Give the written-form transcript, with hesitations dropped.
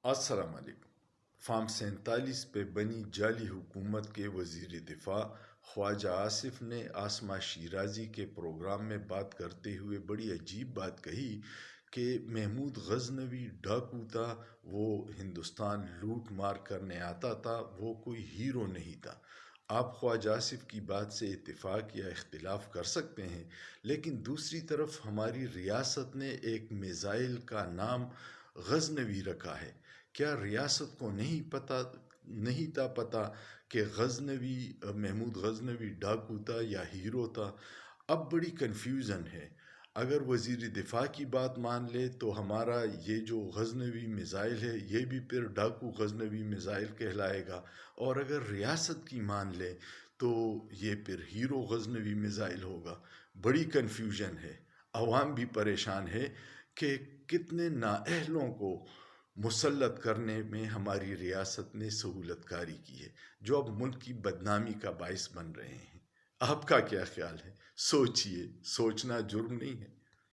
السلام علیکم۔ فارم 47 پہ بنی جعلی حکومت کے وزیر دفاع خواجہ آصف نے آسما شیرازی کے پروگرام میں بات کرتے ہوئے بڑی عجیب بات کہی کہ محمود غزنوی ڈاکو تھا، وہ ہندوستان لوٹ مار کرنے آتا تھا، وہ کوئی ہیرو نہیں تھا۔ آپ خواجہ آصف کی بات سے اتفاق یا اختلاف کر سکتے ہیں، لیکن دوسری طرف ہماری ریاست نے ایک میزائل کا نام غزنوی رکھا ہے۔ کیا ریاست کو نہیں تھا پتہ کہ محمود غزنوی ڈاکو تھا یا ہیرو تھا؟ اب بڑی کنفیوژن ہے۔ اگر وزیر دفاع کی بات مان لے تو ہمارا یہ جو غزنوی میزائل ہے یہ بھی پھر ڈاکو غزنوی میزائل کہلائے گا، اور اگر ریاست کی مان لے تو یہ پھر ہیرو غزنوی میزائل ہوگا۔ بڑی کنفیوژن ہے، عوام بھی پریشان ہے کہ کتنے نااہلوں کو مسلط کرنے میں ہماری ریاست نے سہولت کاری کی ہے، جو اب ملک کی بدنامی کا باعث بن رہے ہیں۔ آپ کا کیا خیال ہے؟ سوچئے، سوچنا جرم نہیں ہے۔